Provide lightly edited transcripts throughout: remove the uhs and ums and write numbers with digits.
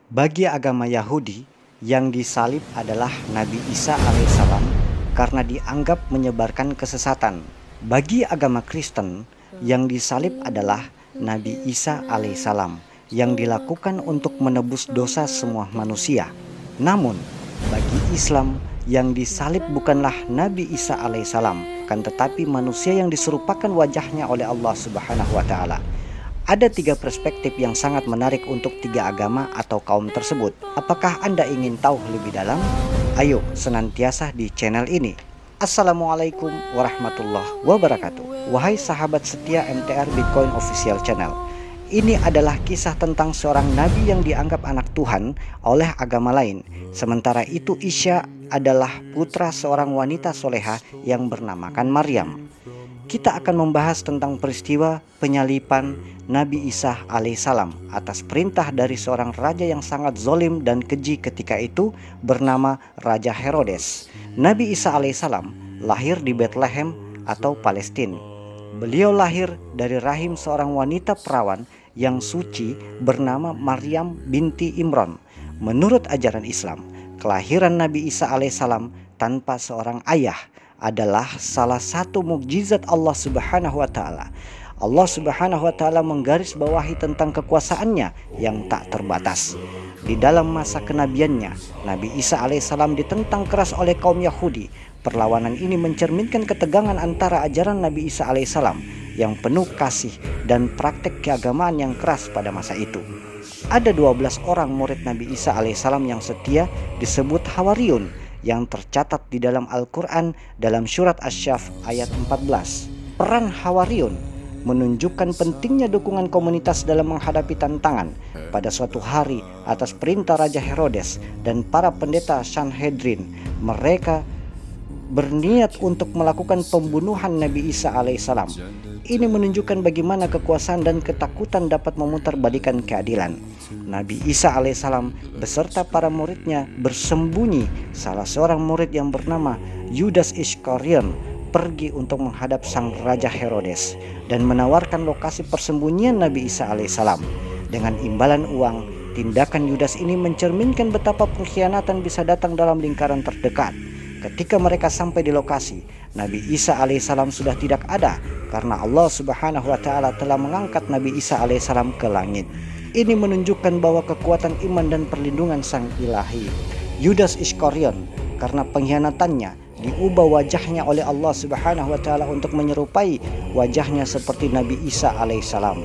Bagi agama Yahudi, yang disalib adalah Nabi Isa alaihissalam karena dianggap menyebarkan kesesatan. Bagi agama Kristen, yang disalib adalah Nabi Isa alaihissalam yang dilakukan untuk menebus dosa semua manusia. Namun, bagi Islam, yang disalib bukanlah Nabi Isa alaihissalam, kan tetapi manusia yang diserupakan wajahnya oleh Allah Subhanahu wa Ta'ala. Ada 3 perspektif yang sangat menarik untuk 3 agama atau kaum tersebut. Apakah Anda ingin tahu lebih dalam? Ayo senantiasa di channel ini. Assalamualaikum warahmatullahi wabarakatuh. Wahai sahabat setia MTR Bitcoin Official Channel. Ini adalah kisah tentang seorang nabi yang dianggap anak Tuhan oleh agama lain. Sementara itu Isya adalah putra seorang wanita soleha yang bernamakan Maryam. Kita akan membahas tentang peristiwa penyalipan Nabi Isa alaihissalam atas perintah dari seorang raja yang sangat zolim dan keji ketika itu bernama Raja Herodes. Nabi Isa alaihissalam lahir di Bethlehem atau Palestina. Beliau lahir dari rahim seorang wanita perawan yang suci bernama Maryam binti Imran. Menurut ajaran Islam, kelahiran Nabi Isa alaihissalam tanpa seorang ayah adalah salah satu mukjizat Allah Subhanahu wa Ta'ala. Allah Subhanahu wa Ta'ala menggarisbawahi tentang kekuasaannya yang tak terbatas. Di dalam masa kenabiannya, Nabi Isa alaihissalam ditentang keras oleh kaum Yahudi. Perlawanan ini mencerminkan ketegangan antara ajaran Nabi Isa alaihissalam yang penuh kasih dan praktek keagamaan yang keras pada masa itu. Ada 12 orang murid Nabi Isa alaihissalam yang setia disebut Hawariyun, yang tercatat di dalam Al-Quran dalam surat Asy-Syaff ayat 14. Peran Hawariyun menunjukkan pentingnya dukungan komunitas dalam menghadapi tantangan. Pada suatu hari atas perintah Raja Herodes dan para pendeta Sanhedrin, mereka berniat untuk melakukan pembunuhan Nabi Isa alaihissalam. Ini menunjukkan bagaimana kekuasaan dan ketakutan dapat memutarbalikan keadilan. Nabi Isa alaihissalam beserta para muridnya bersembunyi. Salah seorang murid yang bernama Yudas Iskariot pergi untuk menghadap sang Raja Herodes dan menawarkan lokasi persembunyian Nabi Isa alaihissalam. Dengan imbalan uang, tindakan Yudas ini mencerminkan betapa pengkhianatan bisa datang dalam lingkaran terdekat. Ketika mereka sampai di lokasi, Nabi Isa alaihissalam sudah tidak ada karena Allah Subhanahu wa Ta'ala telah mengangkat Nabi Isa alaihissalam ke langit. Ini menunjukkan bahwa kekuatan iman dan perlindungan sang ilahi. Yudas Iskariot karena pengkhianatannya diubah wajahnya oleh Allah Subhanahu wa Ta'ala untuk menyerupai wajahnya seperti Nabi Isa alaihissalam.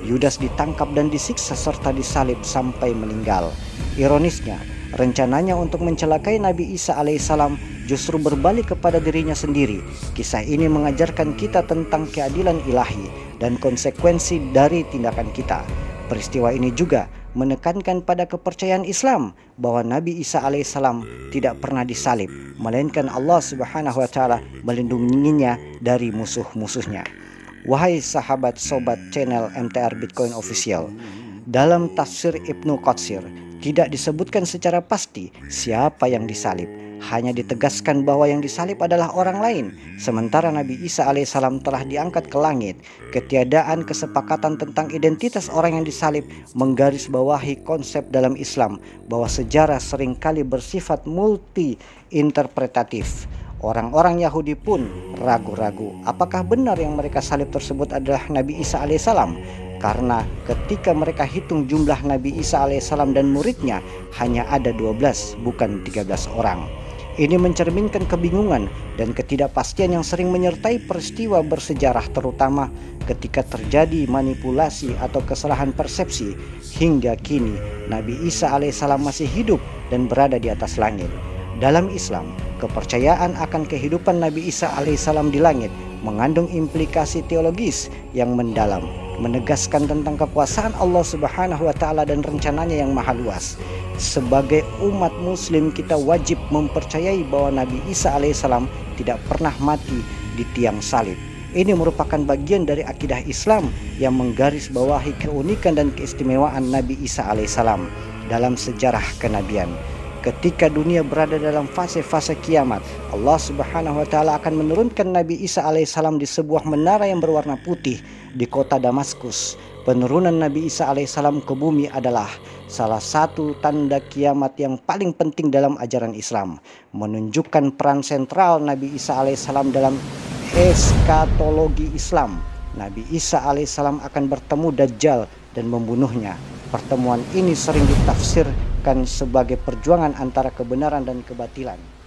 Yudas ditangkap dan disiksa serta disalib sampai meninggal. Ironisnya, rencananya untuk mencelakai Nabi Isa alaihissalam justru berbalik kepada dirinya sendiri. Kisah ini mengajarkan kita tentang keadilan ilahi dan konsekuensi dari tindakan kita. Peristiwa ini juga menekankan pada kepercayaan Islam bahwa Nabi Isa alaihissalam tidak pernah disalib, melainkan Allah Subhanahu wa Ta'ala melindunginya dari musuh-musuhnya. Wahai sahabat sobat channel MTR Bitcoin Official, dalam tafsir Ibnu Katsir tidak disebutkan secara pasti siapa yang disalib. Hanya ditegaskan bahwa yang disalib adalah orang lain. Sementara Nabi Isa alaihissalam telah diangkat ke langit. Ketiadaan kesepakatan tentang identitas orang yang disalib menggarisbawahi konsep dalam Islam bahwa sejarah seringkali bersifat multi-interpretatif. Orang-orang Yahudi pun ragu-ragu apakah benar yang mereka salib tersebut adalah Nabi Isa alaihissalam. Karena ketika mereka hitung jumlah Nabi Isa alaihissalam dan muridnya hanya ada 12 bukan 13 orang. Ini mencerminkan kebingungan dan ketidakpastian yang sering menyertai peristiwa bersejarah, terutama ketika terjadi manipulasi atau kesalahan persepsi. Hingga kini Nabi Isa alaihissalam masih hidup dan berada di atas langit. Dalam Islam, kepercayaan akan kehidupan Nabi Isa alaihissalam di langit mengandung implikasi teologis yang mendalam, menegaskan tentang kekuasaan Allah Subhanahu wa Ta'ala dan rencananya yang maha luas. Sebagai umat muslim, kita wajib mempercayai bahwa Nabi Isa alaihissalam tidak pernah mati di tiang salib. Ini merupakan bagian dari akidah Islam yang menggarisbawahi keunikan dan keistimewaan Nabi Isa alaihissalam dalam sejarah kenabian. Ketika dunia berada dalam fase-fase kiamat, Allah Subhanahu wa Ta'ala akan menurunkan Nabi Isa alaihissalam di sebuah menara yang berwarna putih di kota Damaskus. Penurunan Nabi Isa alaihissalam ke bumi adalah salah satu tanda kiamat yang paling penting dalam ajaran Islam, menunjukkan peran sentral Nabi Isa alaihissalam dalam eskatologi Islam. Nabi Isa alaihissalam akan bertemu Dajjal dan membunuhnya. Pertemuan ini sering ditafsirkan sebagai perjuangan antara kebenaran dan kebatilan.